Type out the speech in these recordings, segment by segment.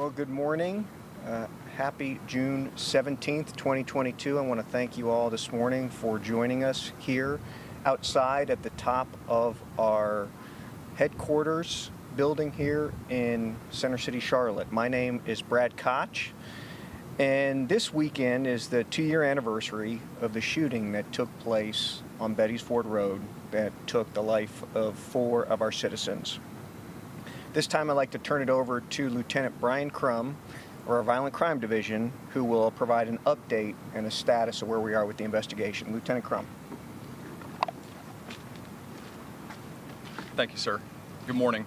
Well, good morning. Happy June 17th, 2022. I want to thank you all this morning for joining us here outside at the top of our headquarters building here in Center City, Charlotte. My name is Brad Koch, and this weekend is the 2-year anniversary of the shooting that took place on Beatties Ford Road that took the life of 4 of our citizens. This time I'd like to turn it over to Lieutenant Brian Crum, or our Violent Crime Division, who will provide an update and a status of where we are with the investigation. Lieutenant Crum. Thank you, sir. Good morning.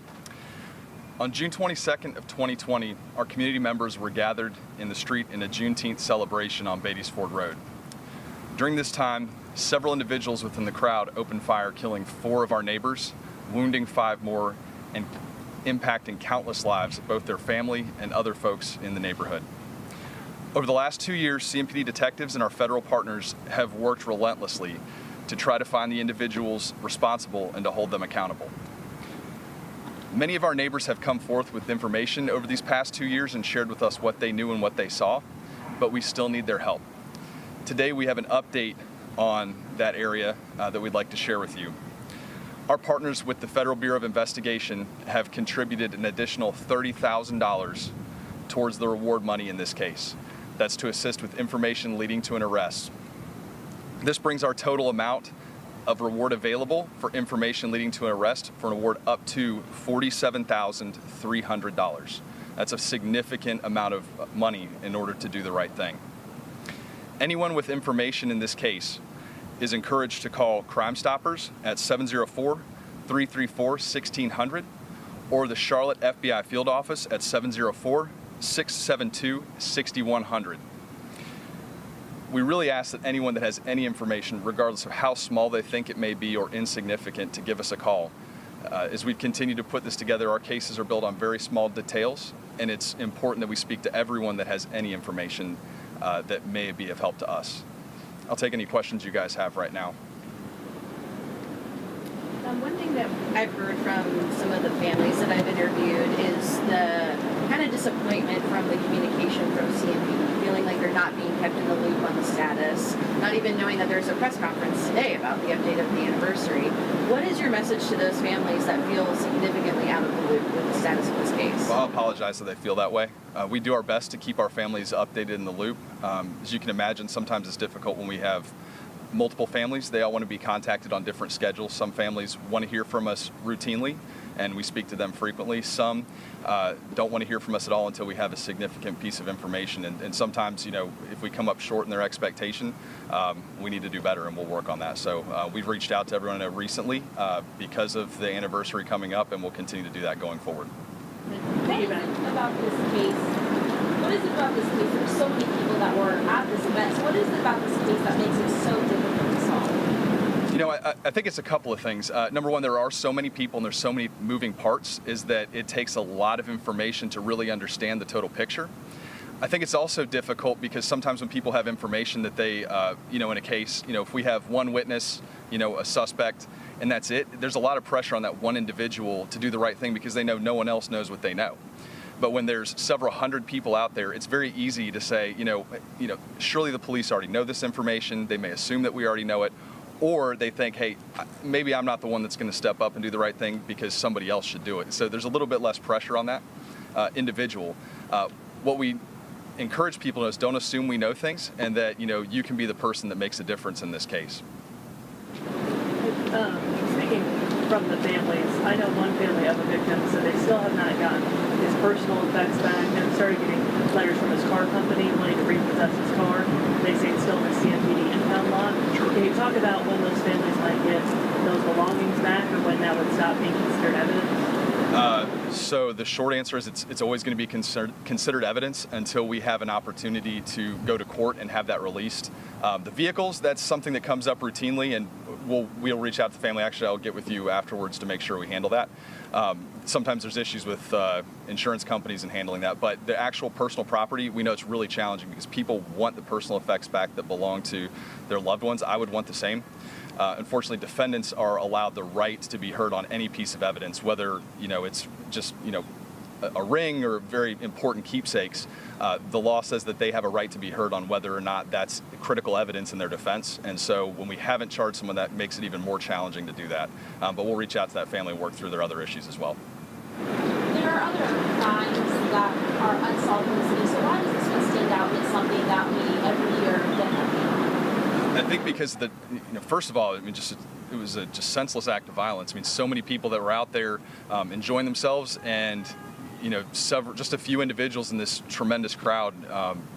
On June 22nd of 2020, our community members were gathered in the street in a Juneteenth celebration on Beatties Ford Road. During this time, several individuals within the crowd opened fire, killing 4 of our neighbors, wounding 5 more, and impacting countless lives of both their family and other folks in the neighborhood. Over the last 2 years, CMPD detectives and our federal partners have worked relentlessly to try to find the individuals responsible and to hold them accountable. Many of our neighbors have come forth with information over these past 2 years and shared with us what they knew and what they saw, but we still need their help. Today we have an update on that area that we'd like to share with you. Our partners with the Federal Bureau of Investigation have contributed an additional $30,000 towards the reward money in this case. That's to assist with information leading to an arrest. This brings our total amount of reward available for information leading to an arrest for an award up to $47,300. That's a significant amount of money in order to do the right thing. Anyone with information in this case is encouraged to call Crime Stoppers at 704-334-1600 or the Charlotte FBI Field Office at 704-672-6100. We really ask that anyone that has any information, regardless of how small they think it may be or insignificant, to give us a call. As we continue to put this together, our cases are built on very small details, and it's important that we speak to everyone that has any information that may be of help to us. I'll take any questions you guys have right now. One thing that I've heard from some of the families that I've interviewed is the kind of disappointment from the communication from CMPD, feeling like they're not being kept in the loop on the status, not even knowing that there's a press conference today about the update of the anniversary. What is your message to those families that feel significantly out of the loop with the status of this case? Well, I'll apologize that they feel that way. We do our best to keep our families updated in the loop. As you can imagine, sometimes it's difficult when we have multiple families. They all want to be contacted on different schedules. Some families want to hear from us routinely, and we speak to them frequently. Some don't want to hear from us at all until we have a significant piece of information. And sometimes, if we come up short in their expectation, we need to do better, and we'll work on that. So we've reached out to everyone recently because of the anniversary coming up, and we'll continue to do that going forward. What is it about this case? What is it about this case? There's so many people that were at this event. So what is it about this case that makes it so difficult to solve? I think it's a couple of things. Number one, there are so many people and there's so many moving parts, is that it takes a lot of information to really understand the total picture. I think it's also difficult because sometimes when people have information that they, in a case, if we have one witness, a suspect, and that's it, there's a lot of pressure on that one individual to do the right thing because they know no one else knows what they know. But when there's several hundred people out there, it's very easy to say, surely the police already know this information. They may assume that we already know it, or they think, hey, maybe I'm not the one that's going to step up and do the right thing because somebody else should do it. So there's a little bit less pressure on that individual. What we encourage people to do is don't assume we know things, and that you can be the person that makes a difference in this case. Speaking from the families, I know one family of a victim said they still have not gotten his personal effects back, and started getting letters from his car company wanting to repossess his car. They say it's still in the CMPD impound lot. Sure. Can you talk about when those families might get those belongings back, or when that would stop being considered evidence? So the short answer is it's always going to be considered evidence until we have an opportunity to go to court and have that released. The vehicles, that's something that comes up routinely, and we'll reach out to the family. Actually, I'll get with you afterwards to make sure we handle that. Sometimes there's issues with insurance companies in handling that, but the actual personal property, we know it's really challenging because people want the personal effects back that belong to their loved ones. I would want the same. Unfortunately, defendants are allowed the right to be heard on any piece of evidence, whether it's just a ring or very important keepsakes, the law says that they have a right to be heard on whether or not that's critical evidence in their defense. And so when we haven't charged someone, that makes it even more challenging to do that. But we'll reach out to that family and work through their other issues as well. There are other crimes that are unsolved in the city, so why does this one stand out as something that we every year get updated on? I think because first of all, I mean, it was a just senseless act of violence. I mean, so many people that were out there enjoying themselves, and just a few individuals in this tremendous crowd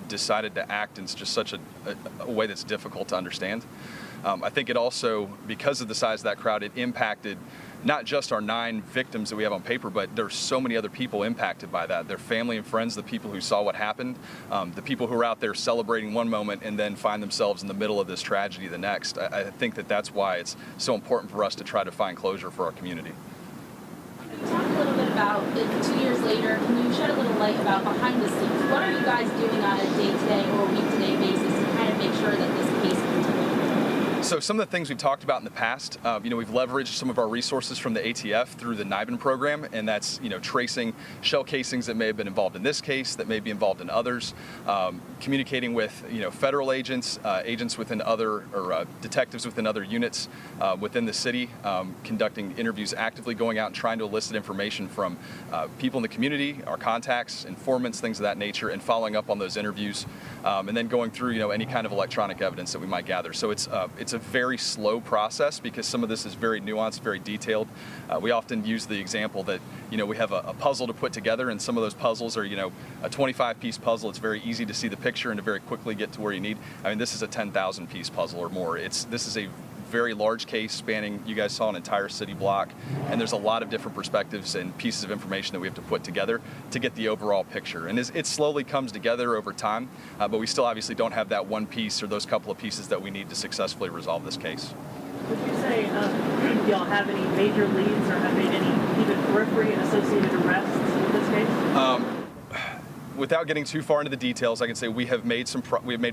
decided to act in just such a way that's difficult to understand. I think it also, because of the size of that crowd, it impacted not just our 9 victims that we have on paper, but there's so many other people impacted by that. Their family and friends, the people who saw what happened, the people who are out there celebrating one moment and then find themselves in the middle of this tragedy the next. I think that's why it's so important for us to try to find closure for our community. Can you talk a little bit about, 2 years later, can you shed a little light about behind the scenes? What are you guys doing on a day-to-day or week-to-day basis to kind of make sure that this case continues? So some of the things we've talked about in the past, we've leveraged some of our resources from the ATF through the NIBIN program, and that's tracing shell casings that may have been involved in this case, that may be involved in others, communicating with federal agents, agents within other, or detectives within other units within the city, conducting interviews actively, going out and trying to elicit information from people in the community, our contacts, informants, things of that nature, and following up on those interviews, and then going through any kind of electronic evidence that we might gather. So it's a very slow process because some of this is very nuanced, very detailed. We often use the example that we have a puzzle to put together, and some of those puzzles are a 25-piece puzzle. It's very easy to see the picture and to very quickly get to where you need. I mean, this is a 10,000-piece puzzle or more. This is a very large case spanning, you guys saw, an entire city block, and there's a lot of different perspectives and pieces of information that we have to put together to get the overall picture. And it slowly comes together over time, but we still obviously don't have that one piece or those couple of pieces that we need to successfully resolve this case. Would you say do y'all have any major leads or have made any even periphery and associated arrests with this case? Without getting too far into the details, I can say we have made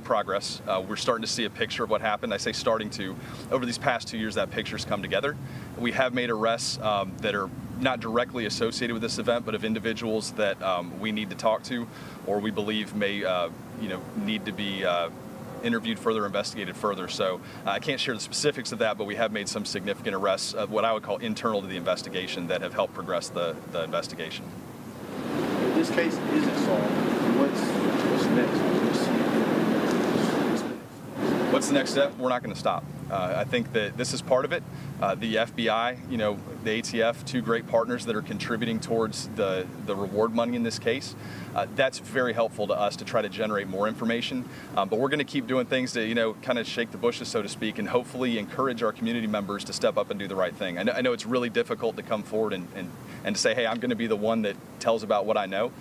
progress. We're starting to see a picture of what happened. I say starting to. Over these past 2 years, that picture's come together. We have made arrests that are not directly associated with this event, but of individuals that we need to talk to, or we believe may need to be interviewed further, investigated further. So I can't share the specifics of that, but we have made some significant arrests of what I would call internal to the investigation that have helped progress the investigation. This case isn't solved. What's next? What's the next step? We're not going to stop. I think that this is part of it. The FBI, the ATF, 2 great partners that are contributing towards the reward money in this case. That's very helpful to us to try to generate more information. But we're going to keep doing things to, kind of shake the bushes, so to speak, and hopefully encourage our community members to step up and do the right thing. I know it's really difficult to come forward and to say, hey, I'm going to be the one that tells about what I know.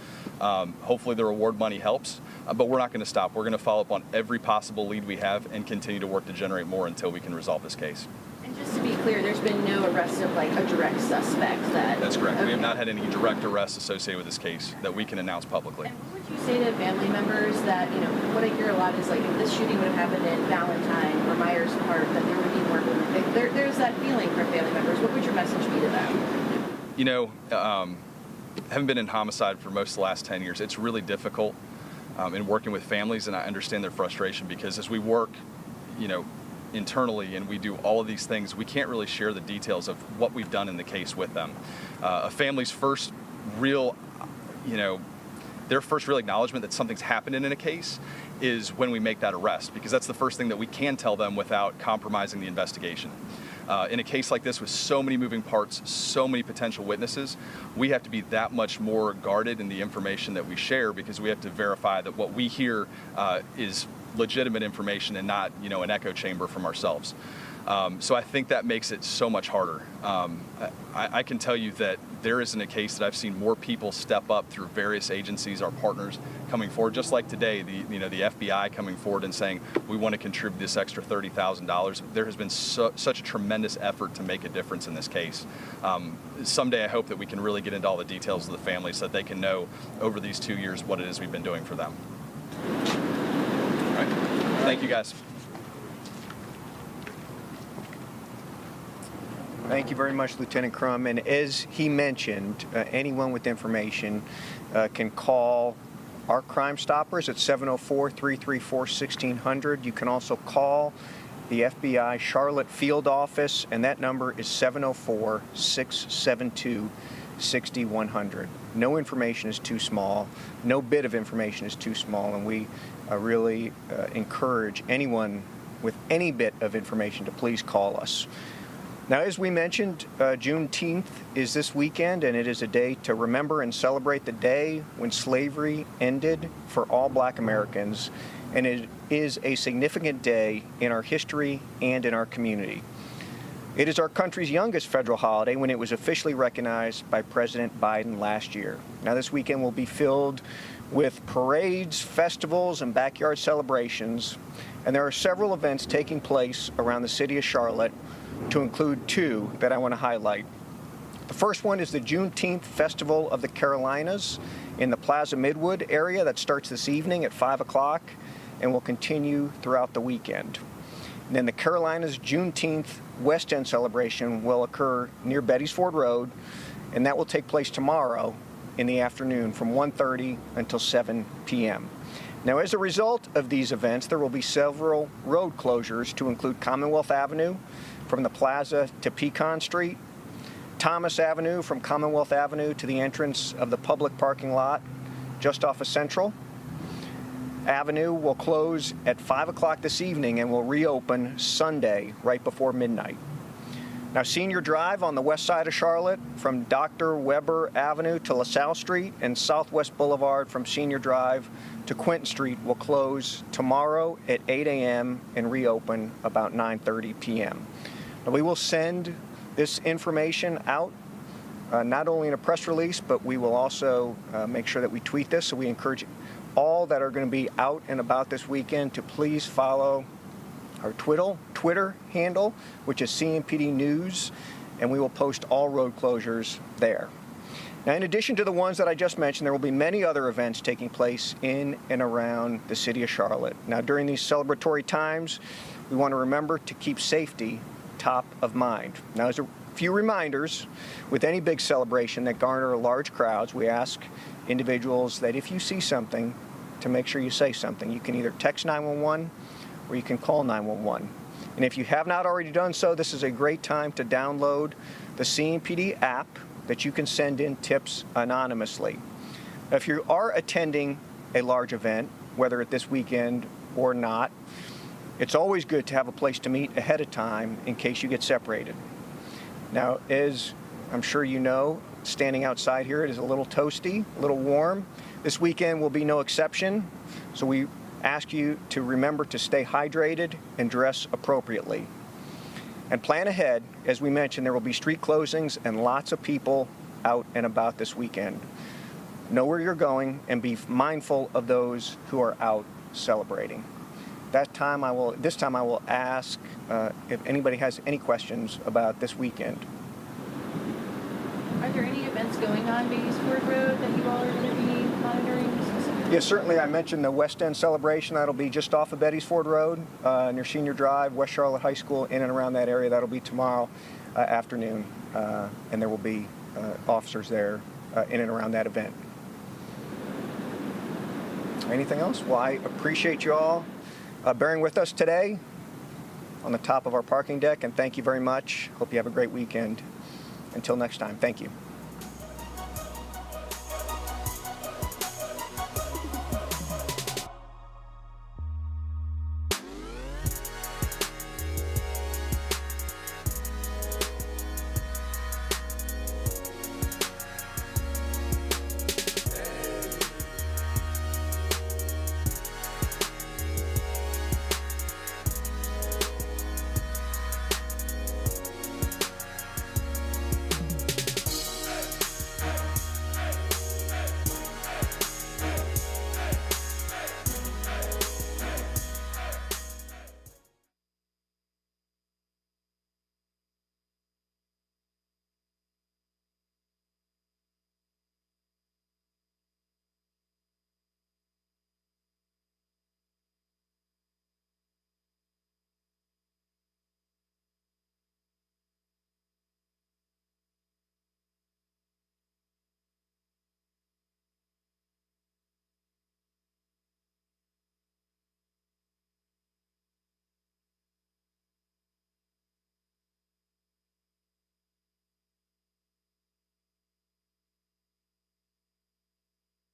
Hopefully the reward money helps, but we're not going to stop. We're going to follow up on every possible lead we have and continue to work to generate more until we can resolve this case. And just to be clear, there's been no arrest of a direct suspect that... That's correct. Okay. We have not had any direct arrests associated with this case that we can announce publicly. And what would you say to family members that, what I hear a lot is if this shooting would have happened in Valentine or Myers Park, that there would be more movement. There's that feeling from family members. What would your message be to them? Having been in homicide for most of the last 10 years, it's really difficult in working with families, and I understand their frustration because as we work, internally and we do all of these things, we can't really share the details of what we've done in the case with them. A family's first real, their first real acknowledgement that something's happened in a case is when we make that arrest, because that's the first thing that we can tell them without compromising the investigation. In a case like this with so many moving parts, so many potential witnesses, we have to be that much more guarded in the information that we share because we have to verify that what we hear is legitimate information and not, an echo chamber from ourselves. So I think that makes it so much harder. I can tell you that there isn't a case that I've seen more people step up through various agencies, our partners coming forward, just like today, the FBI coming forward and saying, we want to contribute this extra $30,000. There has been such a tremendous effort to make a difference in this case. Someday I hope that we can really get into all the details of the family so that they can know over these 2 years what it is we've been doing for them. All right. Thank you, guys. Thank you very much, Lieutenant Crum. And as he mentioned, anyone with information can call our Crime Stoppers at 704-334-1600. You can also call the FBI Charlotte Field Office, and that number is 704-672-6100. No information is too small. No bit of information is too small, and we really encourage anyone with any bit of information to please call us. Now, as we mentioned, Juneteenth is this weekend, and it is a day to remember and celebrate the day when slavery ended for all Black Americans, and it is a significant day in our history and in our community. It is our country's youngest federal holiday when it was officially recognized by President Biden last year. Now, this weekend will be filled with parades, festivals, and backyard celebrations, and there are several events taking place around the city of Charlotte, to include two that I want to highlight. The first one is the Juneteenth Festival of the Carolinas in the Plaza Midwood area that starts this evening at 5 o'clock and will continue throughout the weekend. And then the Carolinas Juneteenth West End celebration will occur near Beatties Ford Road, and that will take place tomorrow in the afternoon from 1:30 until 7 p.m. Now, as a result of these events, there will be several road closures to include Commonwealth Avenue from the Plaza to Pecan Street, Thomas Avenue from Commonwealth Avenue to the entrance of the public parking lot just off of Central. Avenue will close at 5 o'clock this evening and will reopen Sunday right before midnight. Now, Senior Drive on the west side of Charlotte from Dr. Weber Avenue to LaSalle Street and Southwest Boulevard from Senior Drive to Quinton Street will close tomorrow at 8 a.m. and reopen about 9:30 p.m. Now, we will send this information out not only in a press release, but we will also make sure that we tweet this. So we encourage all that are going to be out and about this weekend to please follow our Twitter handle, which is CMPD News, and we will post all road closures there. Now, in addition to the ones that I just mentioned, there will be many other events taking place in and around the city of Charlotte. Now, during these celebratory times, we want to remember to keep safety top of mind. Now, as a few reminders, with any big celebration that garner large crowds, we ask individuals that if you see something, to make sure you say something. You can either text 911 or you can call 911. And if you have not already done so, this is a great time to download the CMPD app that you can send in tips anonymously. Now, if you are attending a large event, whether it's this weekend or not, it's always good to have a place to meet ahead of time in case you get separated. Now, as I'm sure you know, standing outside here, it is a little toasty, a little warm. This weekend will be no exception, so we ask you to remember to stay hydrated and dress appropriately. And plan ahead. As we mentioned, there will be street closings and lots of people out and about this weekend. Know where you're going and be mindful of those who are out celebrating. This time I will ask if anybody has any questions about this weekend. Are there any events going on Beatties Ford Road that you all are going to be monitoring specifically? Yes, certainly. I mentioned the West End celebration. That'll be just off of Beatties Ford Road near Senior Drive, West Charlotte High School, in and around that area. That'll be tomorrow afternoon, and there will be officers there in and around that event. Anything else? Well, I appreciate you all bearing with us today on the top of our parking deck, and thank you very much. Hope you have a great weekend. Until next time, thank you.